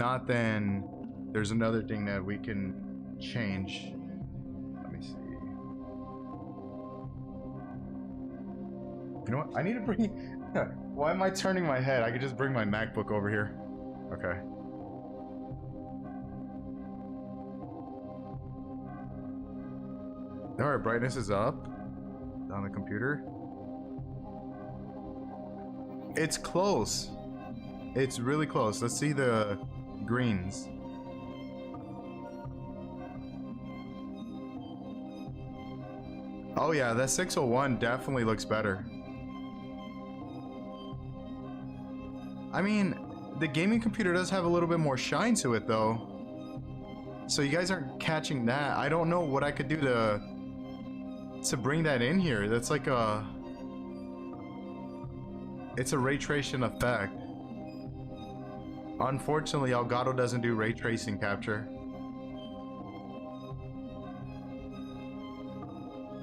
not, then there's another thing that we can change. Let me see. You know what? I need to bring... Why am I turning my head? I could just bring my MacBook over here. Okay. Alright, brightness is up on the computer. It's close. It's really close. Let's see the greens. Oh yeah, that 601 definitely looks better. I mean, the gaming computer does have a little bit more shine to it though. So you guys aren't catching that. I don't know what I could do to bring that in here. That's like a... It's a ray tracing effect. Unfortunately, Elgato doesn't do ray tracing capture.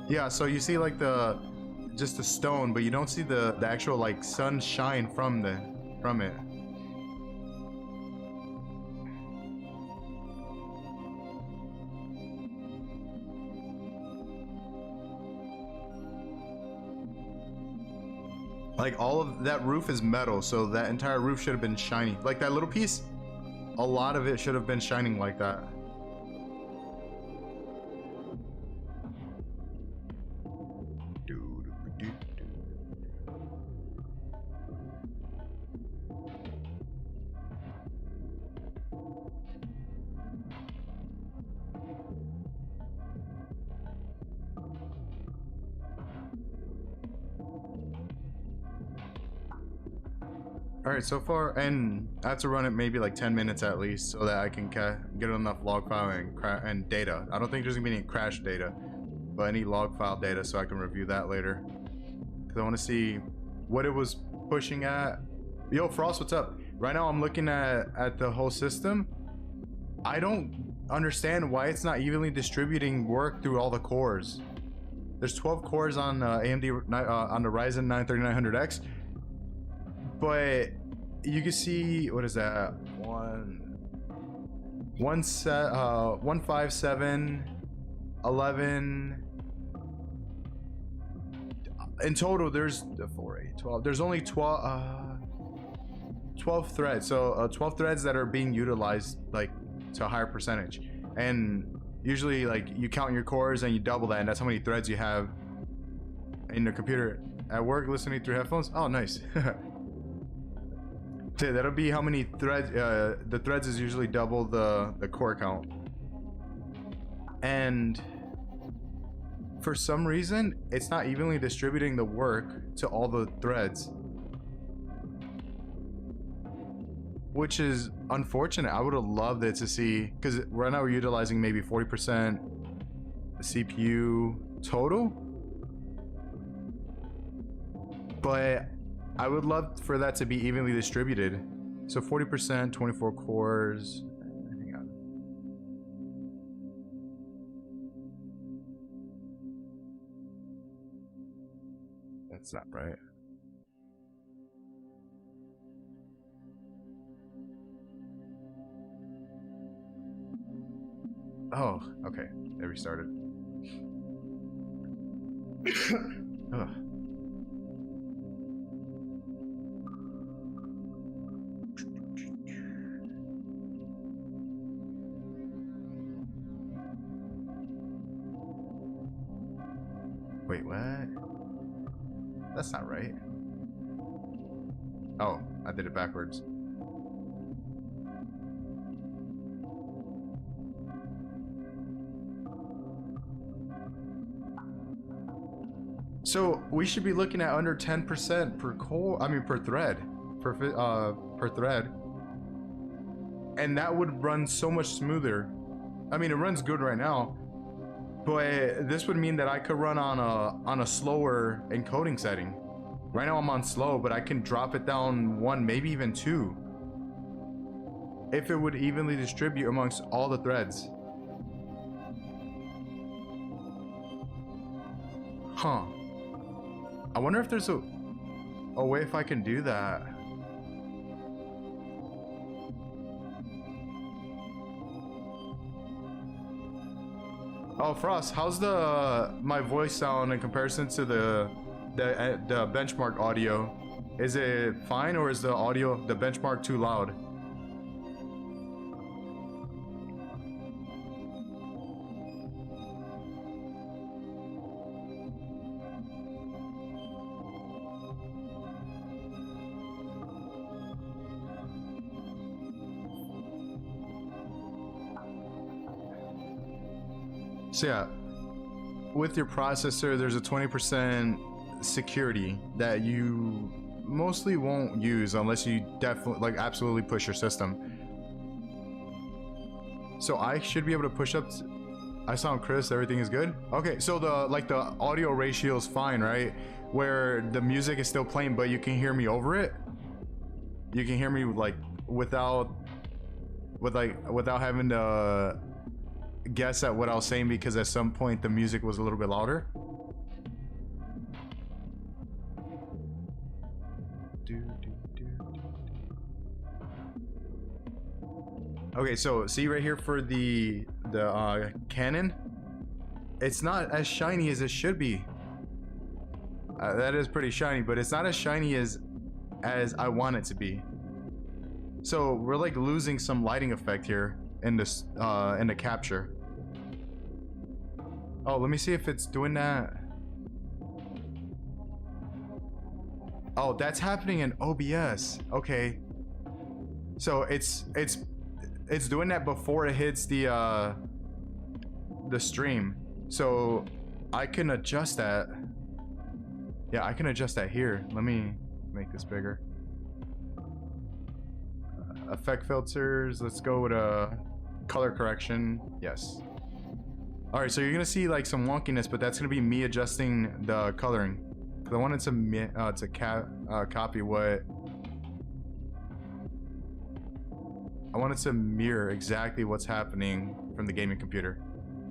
Yeah, so you see like just the stone, but you don't see the actual like sunshine from it. Like all of that roof is metal, so that entire roof should have been shiny. Like that little piece, a lot of it should have been shining like that. Alright, so far, and I have to run it maybe like 10 minutes at least so that I can get enough log file and data. I don't think there's gonna be any crash data, but any log file data so I can review that later. Because I want to see what it was pushing at. Yo, Frost, what's up? Right now I'm looking at the whole system. I don't understand why it's not evenly distributing work through all the cores. There's 12 cores on AMD on the Ryzen 9 3900X. But you can see, what is that? 157, 11. In total, there's 4, 8, 12. There's only 12 threads. So 12 threads that are being utilized like to a higher percentage. And usually like you count your cores and you double that, and that's how many threads you have in the computer. At work, listening through headphones. Oh, nice. That'll be how many threads. The threads is usually double the core count. And for some reason, it's not evenly distributing the work to all the threads, which is unfortunate. I would have loved it to see, because right now we're utilizing maybe 40% CPU total, but I would love for that to be evenly distributed. So 40%, 24 cores. Hang on. That's not right. Oh, okay. It restarted. Ugh. Wait, what? That's not right. Oh, I did it backwards. So we should be looking at under 10% per core. I mean, per thread, per thread, and that would run so much smoother. I mean, it runs good right now, but this would mean that I could run on a slower encoding setting. Right now I'm on slow, but I can drop it down 1, maybe even 2, if it would evenly distribute amongst all the threads. Huh. I wonder if there's a way if I can do that. Oh, Frost, how's the my voice sound in comparison to the benchmark audio? Is it fine, or is the audio, the benchmark, too loud? So yeah, with your processor, there's a 20% security that you mostly won't use unless you definitely, like, absolutely push your system. So I should be able to push up. I sound crisp, everything is good. Okay, so the audio ratio is fine, right? Where the music is still playing, but you can hear me over it. You can hear me like without having to guess at what I was saying, because at some point the music was a little bit louder. Okay, so see right here for the Canon, it's not as shiny as it should be. That is pretty shiny, but it's not as shiny as I want it to be. So we're like losing some lighting effect here in this in the capture. Oh, let me see if it's doing that. Oh, that's happening in OBS. Okay. So it's doing that before it hits the stream. So I can adjust that. Yeah, I can adjust that here. Let me make this bigger. Effect filters. Let's go with color correction. Yes. All right, so you're gonna see like some wonkiness, but that's gonna be me adjusting the coloring. Cause I wanted to copy what I wanted to mirror exactly what's happening from the gaming computer.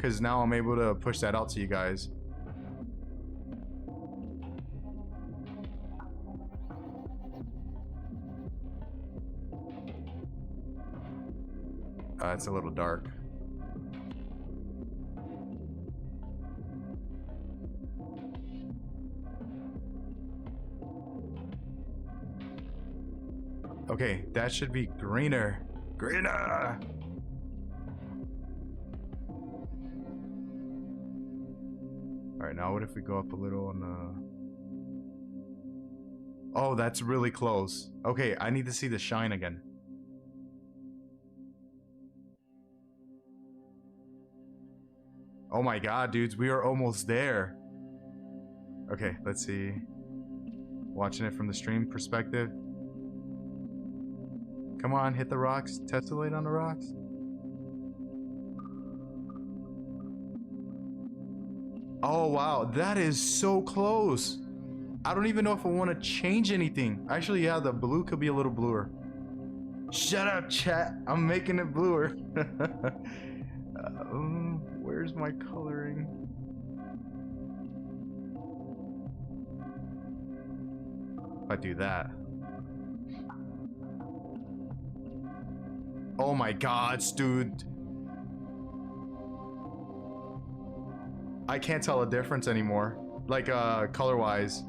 Cause now I'm able to push that out to you guys. It's a little dark. Okay, that should be greener. Greener! Alright, now what if we go up a little on the... Oh, that's really close. Okay, I need to see the shine again. Oh my god, dudes, we are almost there. Okay, let's see. Watching it from the stream perspective. Come on, hit the rocks. Tessellate on the rocks. Oh wow, that is so close. I don't even know if I want to change anything. Actually, yeah, the blue could be a little bluer. Shut up, chat. I'm making it bluer. Where's my coloring? If I do that. Oh my god, dude. I can't tell a difference anymore. Like, color-wise.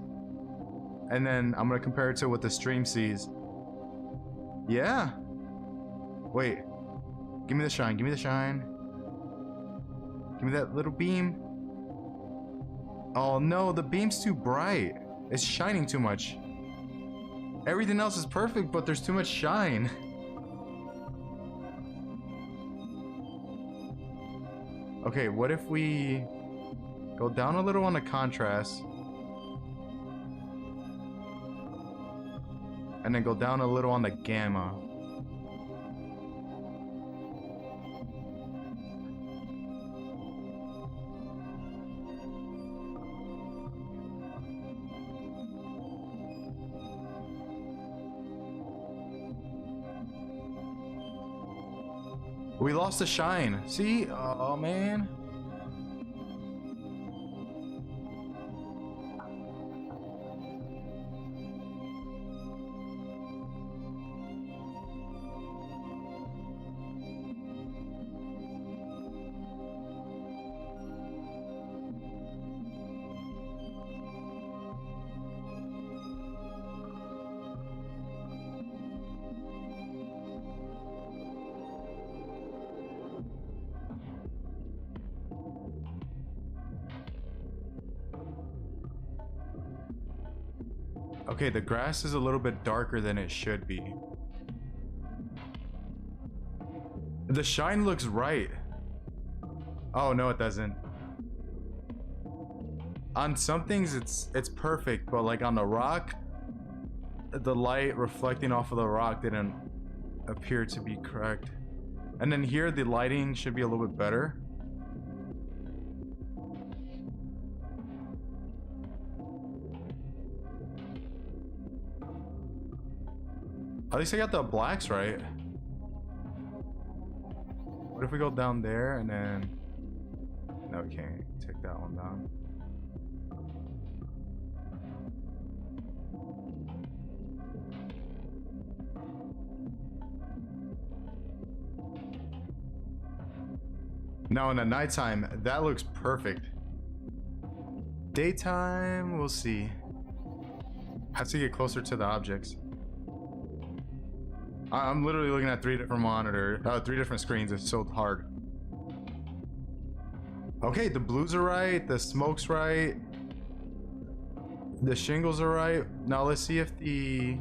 And then I'm gonna compare it to what the stream sees. Yeah. Wait. Give me the shine, give me the shine. Give me that little beam. Oh no, the beam's too bright. It's shining too much. Everything else is perfect, but there's too much shine. Okay, what if we go down a little on the contrast and then go down a little on the gamma? We lost the shine. See? Oh, man. Okay, the grass is a little bit darker than it should be. The shine looks right. Oh no, it doesn't. On some things it's perfect, but like on the rock, the light reflecting off of the rock didn't appear to be correct. And then here the lighting should be a little bit better. At least I got the blacks right. What if we go down there and then... No, we can't take that one down. Now in the nighttime, that looks perfect. Daytime, we'll see. Have to get closer to the objects. I'm literally looking at three different screens. It's so hard. Okay, the blues are right, the smoke's right, the shingles are right. Now let's see if the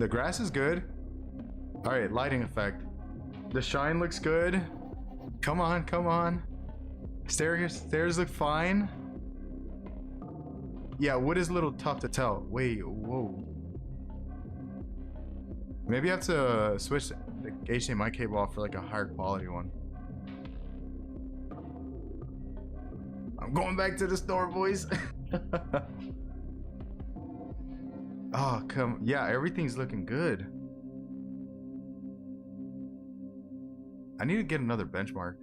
grass is good. All right, lighting effect. The shine looks good. Come on, come on. Stairs look fine. Yeah, wood is a little tough to tell. Wait, whoa. Maybe I have to switch the HDMI cable off for like a higher quality one. I'm going back to the store, boys. Oh, yeah, everything's looking good. I need to get another benchmark.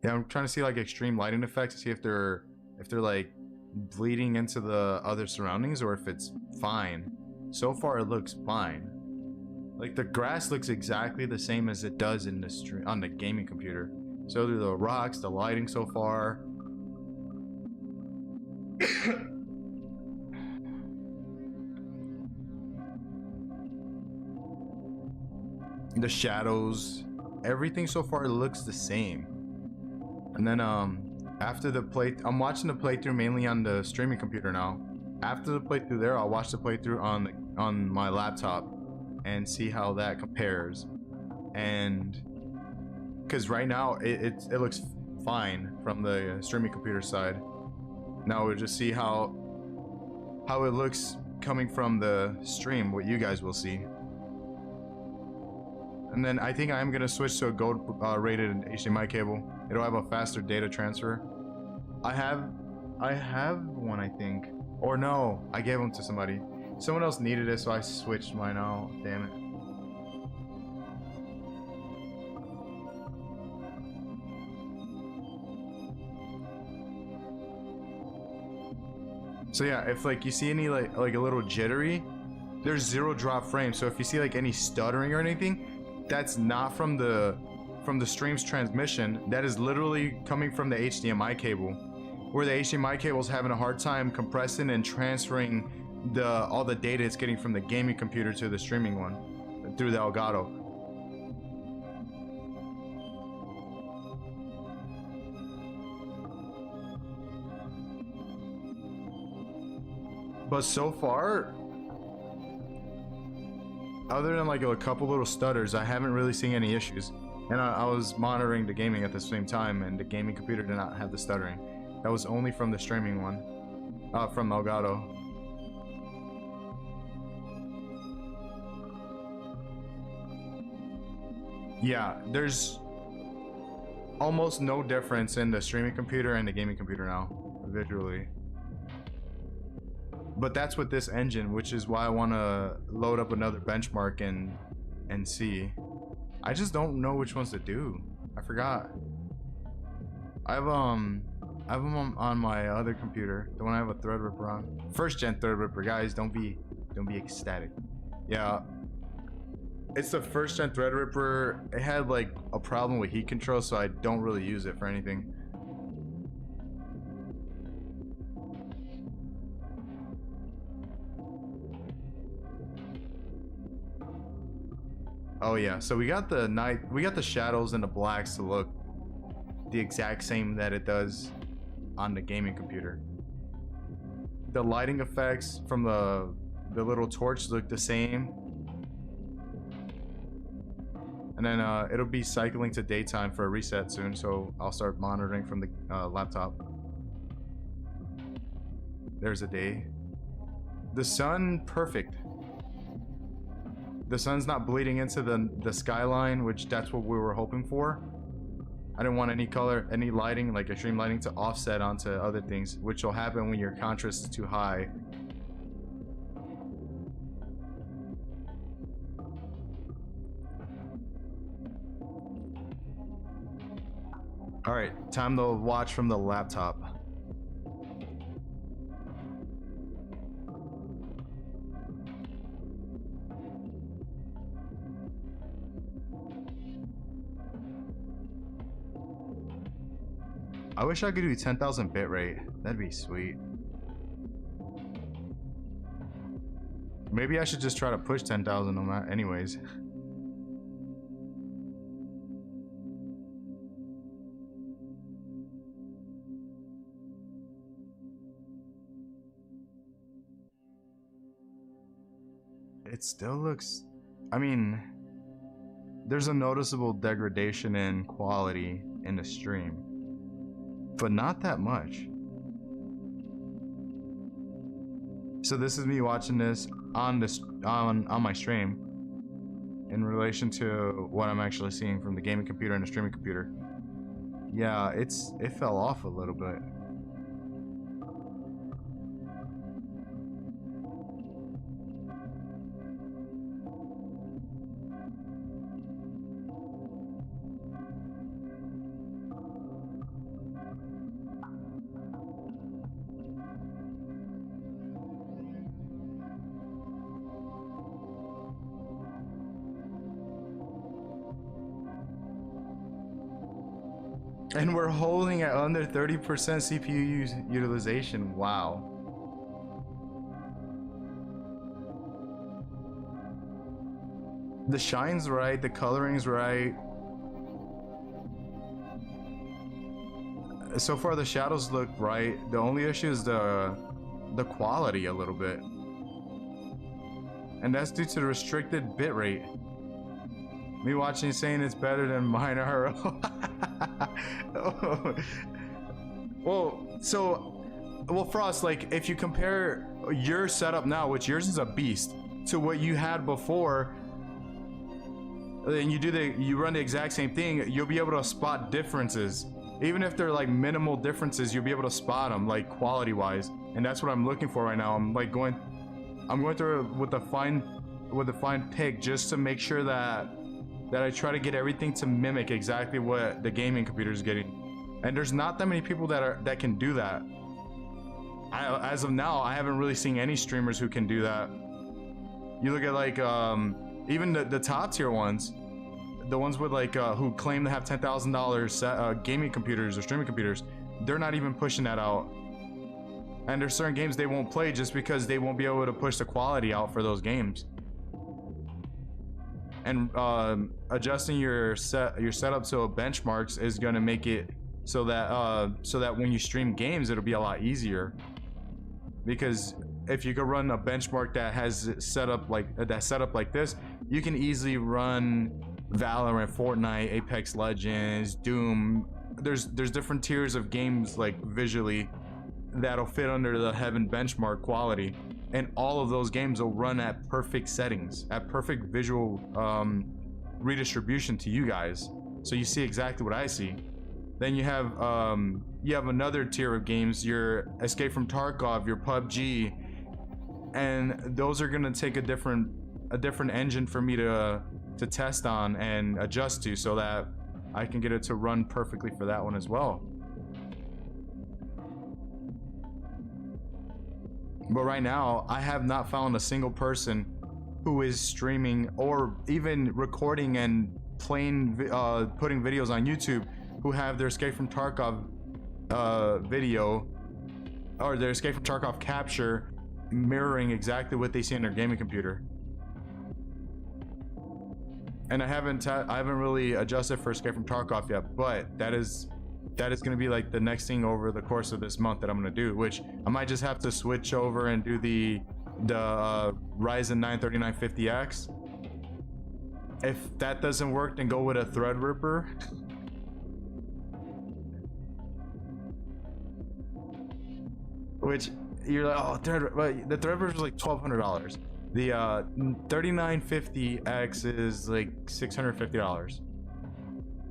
Yeah, I'm trying to see like extreme lighting effects to see if they're like bleeding into the other surroundings or if it's fine. So far it looks fine. Like the grass looks exactly the same as it does in the stream on the gaming computer. So do the rocks, the lighting so far. The shadows, everything so far looks the same. And then after the I'm watching the playthrough mainly on the streaming computer now. After the playthrough there, I'll watch the playthrough on my laptop and see how that compares. And because right now it looks fine from the streaming computer side. Now we'll just see how it looks coming from the stream, what you guys will see. And then I think I'm gonna switch to a gold rated HDMI cable. It'll have a faster data transfer. I have one, I think. Or no, I gave them to somebody. Someone else needed it, so I switched mine out. Damn it. So yeah, if like you see any like a little jittery, there's 0 drop frames. So if you see like any stuttering or anything, that's not from the stream's transmission. That is literally coming from the HDMI cable, where the HDMI cable is having a hard time compressing and transferring all the data it's getting from the gaming computer to the streaming one through the Elgato. But so far, other than like a couple little stutters, I haven't really seen any issues. And I was monitoring the gaming at the same time, and the gaming computer did not have the stuttering. That was only from the streaming one, from Elgato. Yeah, there's almost no difference in the streaming computer and the gaming computer now, visually. But that's with this engine, which is why I want to load up another benchmark and see. I just don't know which ones to do. I forgot. I have them on my other computer, the one I have a Threadripper on. First gen Threadripper, guys. Don't be ecstatic. Yeah, it's the first gen Threadripper. It had like a problem with heat control, so I don't really use it for anything. Oh yeah, so we got the shadows and the blacks to look the exact same that it does on the gaming computer. The lighting effects from the little torch look the same. And then it'll be cycling to daytime for a reset soon, so I'll start monitoring from the laptop. There's a day. The sun, perfect. The sun's not bleeding into the skyline, which that's what we were hoping for. I didn't want any color, any lighting, like extreme lighting, to offset onto other things, which will happen when your contrast is too high. All right, time to watch from the laptop. I wish I could do 10,000 bitrate. That'd be sweet. Maybe I should just try to push 10,000 on that anyways. It still looks, I mean, there's a noticeable degradation in quality in the stream, but not that much. So this is me watching this on my stream in relation to what I'm actually seeing from the gaming computer and the streaming computer. Yeah, it fell off a little bit. And we're holding at under 30% CPU utilization. Wow. The shine's right, the coloring's right. So far the shadows look right. The only issue is the quality a little bit. And that's due to the restricted bitrate. Me watching saying it's better than mine are. Well, Frost, like if you compare your setup now, which yours is a beast, to what you had before, and you run the exact same thing, you'll be able to spot differences. Even if they're like minimal differences, you'll be able to spot them, like quality wise. And that's what I'm looking for right now. I'm going through it with a fine pick just to make sure that I try to get everything to mimic exactly what the gaming computer is getting. And there's not that many people that can do that. As of now, I haven't really seen any streamers who can do that. You look at like even the top tier ones, the ones with like who claim to have $10,000 gaming computers or streaming computers, they're not even pushing that out. And there's certain games they won't play just because they won't be able to push the quality out for those games. And adjusting your setup to benchmarks is going to make it so that when you stream games, it'll be a lot easier. Because if you could run a benchmark that has set up like this, you can easily run Valorant, Fortnite, Apex Legends, Doom. There's different tiers of games like visually that'll fit under the Heaven benchmark quality. And all of those games will run at perfect settings, at perfect visual redistribution to you guys, so you see exactly what I see. Then you have another tier of games, your Escape from Tarkov, your PUBG, and those are gonna take a different engine for me to test on and adjust to, so that I can get it to run perfectly for that one as well. But right now, I have not found a single person who is streaming or even recording and putting videos on YouTube who have their Escape from Tarkov video or their Escape from Tarkov capture mirroring exactly what they see on their gaming computer. And I haven't really adjusted for Escape from Tarkov yet, but that is that is going to be like the next thing over the course of this month that I'm going to do, which I might just have to switch over and do the Ryzen 9 3950X. If that doesn't work, then go with a Threadripper. Which you're like, oh, the Threadripper is like $1,200. The 3950X is like $650.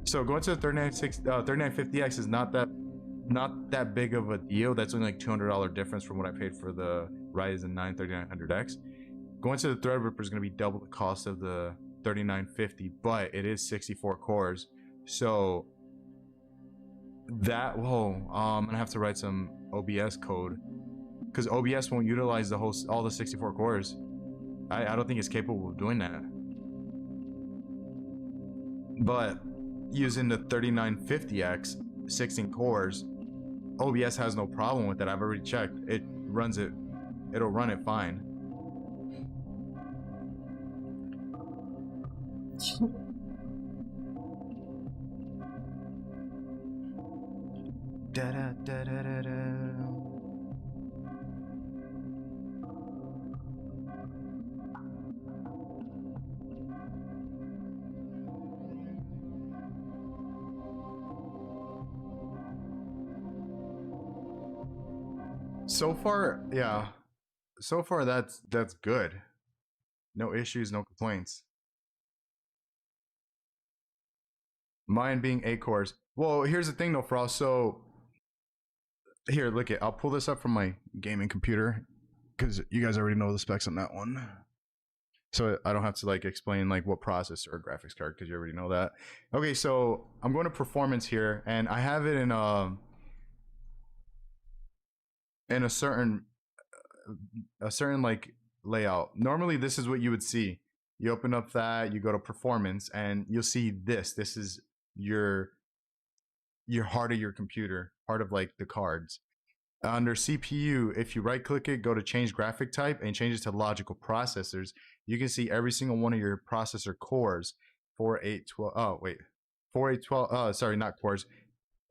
So going to the 3950X is not that big of a deal. That's only like $200 difference from what I paid for the Ryzen 9 3900X. Going to the Threadripper is going to be double the cost of the 3950, but it is 64 cores. So that, whoa, I'm gonna have to write some OBS code because OBS won't utilize all the 64 cores. I don't think it's capable of doing that. But using the 3950X 16 cores, OBS has no problem with it. I've already checked. It'll run it fine. Da da da da da da. So far, yeah. So far, that's good. No issues, no complaints. Mine being 8 cores. Well, here's the thing though, Frost. So here, look it. I'll pull this up from my gaming computer because you guys already know the specs on that one. So I don't have to like explain like what processor or graphics card because you already know that. Okay, so I'm going to performance here, and I have it in a certain like layout. Normally, this is what you would see. You open up that, you go to performance, and you'll see this. This is your heart of your computer, part of like the cards. Under CPU, if you right click it, go to change graphic type and change it to logical processors, you can see every single one of your processor cores. 4, 8, 12, oh wait, 4, 8, 12, sorry, not cores,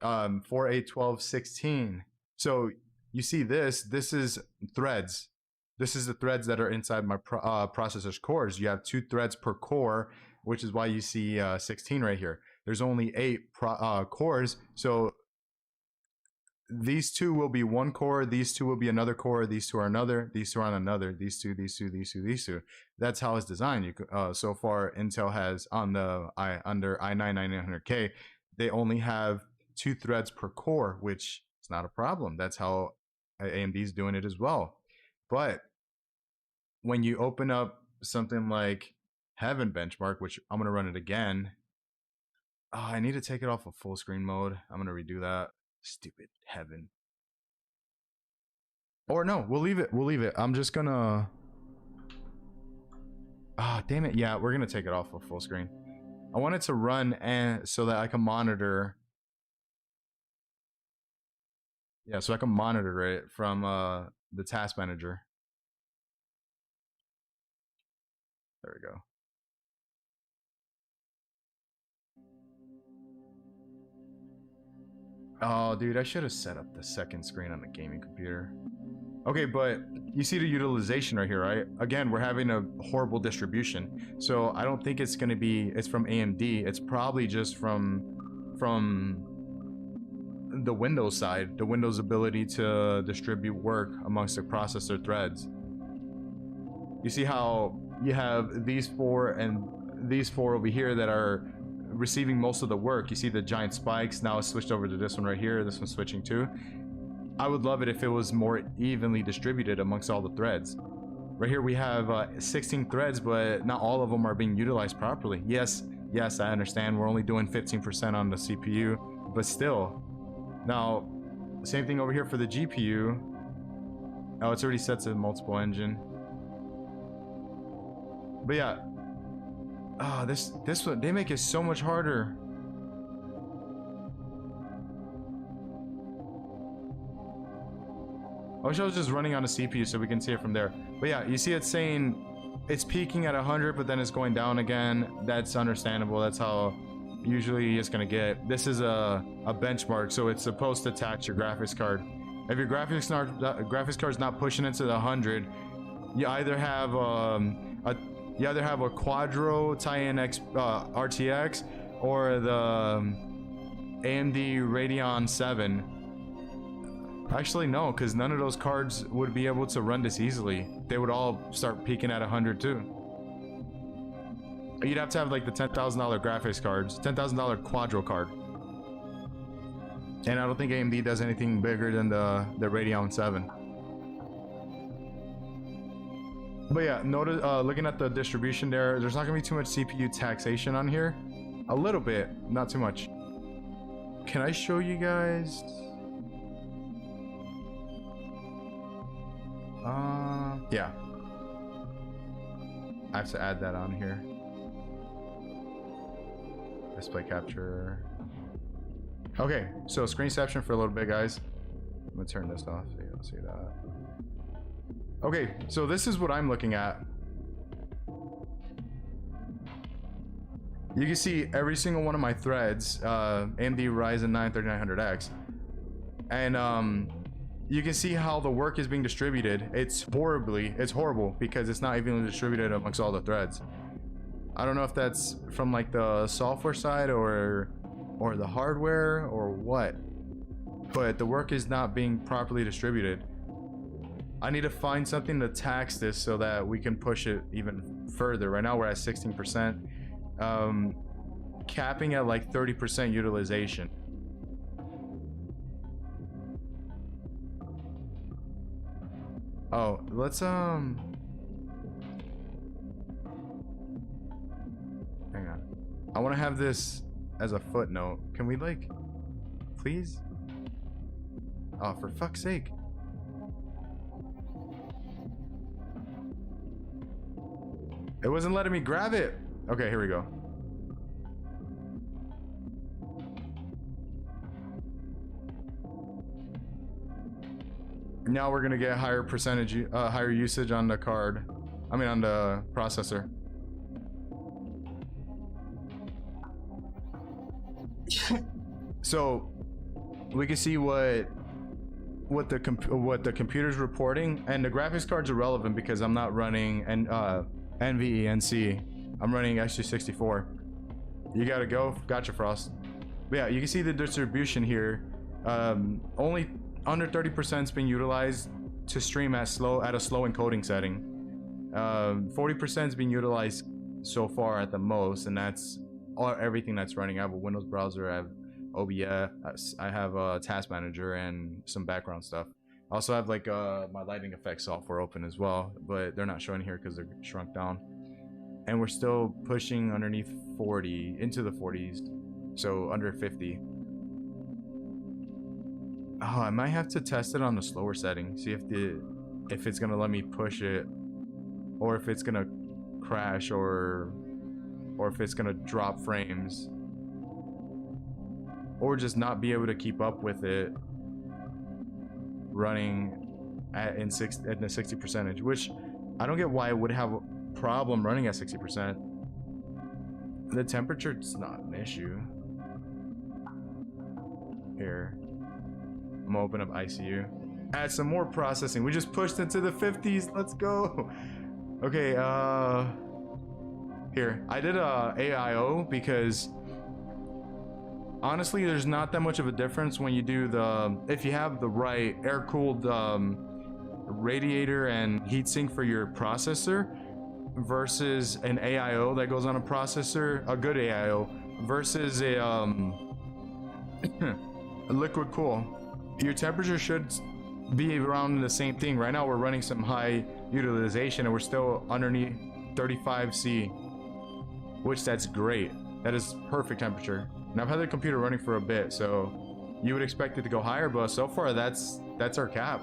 4, 8, 12, 16. So you see this is threads. This is the threads that are inside my processor's cores. You have 2 threads per core, which is why you see 16 right here. There's only 8 cores, so these 2 will be 1 core, these 2 will be another core, these 2 are another, these 2 are on another, these 2, these 2, these 2, these 2. That's how it's designed. You so far, Intel has on the under i9-9900K, they only have 2 threads per core, which is not a problem. That's how AMD's doing it as well. But when you open up something like Heaven Benchmark, which I'm gonna run it again. Oh, I need to take it off of full screen mode. I'm gonna redo that. Stupid Heaven. Or no, we'll leave it. We'll leave it. I'm just gonna. Ah, damn it. Yeah, we're gonna take it off of full screen. I want it to run and so that I can monitor. Yeah, so I can monitor it from the task manager. There we go. Oh, dude, I should have set up the second screen on the gaming computer. Okay, but you see the utilization right here, right? Again, we're having a horrible distribution. So I don't think it's going to be, it's from AMD. It's probably just from the Windows side, the Windows ability to distribute work amongst the processor threads. You see how you have these 4 and these 4 over here that are receiving most of the work. You see the giant spikes. Now it's switched over to this one right here. This one's switching too. I would love it if it was more evenly distributed amongst all the threads. Right here we have 16 threads, but not all of them are being utilized properly. Yes, I understand we're only doing 15% on the CPU, but still. Now, same thing over here for the GPU. Oh, it's already set to multiple engine. But yeah, this one, they make it so much harder. I wish I was just running on a CPU so we can see it from there. But yeah, you see it's saying it's peaking at 100, but then it's going down again. That's understandable. That's how usually just gonna get. This is a benchmark, so it's supposed to tax your graphics card. If your graphics card's not pushing into the 100, you either have a Quadro Tie-in RTX or the AMD Radeon 7. Actually, no, because none of those cards would be able to run this easily. They would all start peaking at 100 too. You'd have to have like the $10,000 graphics cards, $10,000 Quadro card. And I don't think AMD does anything bigger than the Radeon 7. But yeah, notice looking at the distribution there, there's not gonna be too much CPU taxation on here. A little bit, not too much. Can I show you guys? Yeah. I have to add that on here. Display capture. Okay, so screenception for a little bit, guys. I'm gonna turn this off so you don't see that. Okay, so this is what I'm looking at. You can see every single one of my threads, AMD Ryzen 9 3900X, and you can see how the work is being distributed. It's horrible because it's not evenly distributed amongst all the threads. I don't know if that's from like the software side or the hardware or what, but the work is not being properly distributed. I need to find something to tax this so that we can push it even further. Right now we're at 16%, capping at like 30% utilization. Oh, let's hang on. I want to have this as a footnote. Can we like, please? Oh, for fuck's sake. It wasn't letting me grab it. Okay, here we go. Now we're gonna get higher percentage, higher usage on the card. I mean, on the processor. So we can see what the computer's reporting, and the graphics card's irrelevant because I'm not running NVE NC. I'm running X264. You gotta go. Gotcha, Frost. But yeah, you can see the distribution here. Only under 30% is being utilized to stream at a slow encoding setting. 40% is being utilized so far at the most, and that's everything that's running. I have a Windows browser, I have OBS, I have a task manager, and some background stuff. I also have like my lighting effects software open as well, but they're not showing here because they're shrunk down. And we're still pushing underneath 40, into the 40s, so under 50. Oh, I might have to test it on the slower setting, see if it's gonna let me push it, or if it's gonna crash, or if it's gonna drop frames, or just not be able to keep up with it running in the 60%, which I don't get why it would have a problem running at 60%. The temperature's not an issue. Here, I'm gonna open up ICU. Add some more processing. We just pushed into the 50s. Let's go. Okay, here. I did a AIO because honestly, there's not that much of a difference when you do if you have the right air-cooled radiator and heatsink for your processor versus an AIO that goes on a processor, a good AIO, versus a liquid cool. Your temperature should be around the same thing. Right now we're running some high utilization and we're still underneath 35°C, which that's great. That is perfect temperature. And I've had the computer running for a bit, so you would expect it to go higher, but so far that's our cap.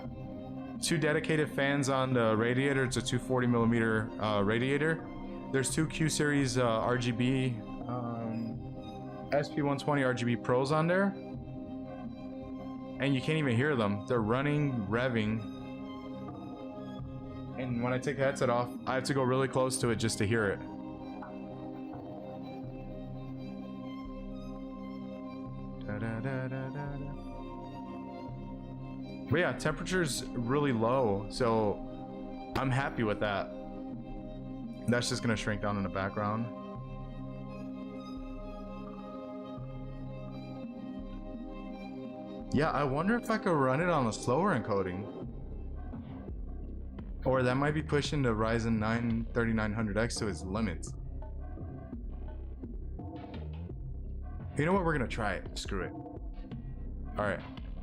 2 dedicated fans on the radiator. It's a 240mm radiator. There's 2 Q series RGB SP120 RGB Pros on there, and you can't even hear them. They're running, revving, and when I take the headset off, I have to go really close to it just to hear it. But yeah, temperature's really low, so I'm happy with that. That's just gonna shrink down in the background. Yeah, I wonder if I could run it on a slower encoding. Or that might be pushing the Ryzen 9 3900X to its limits. You know what? We're gonna try it. Screw it. Alright.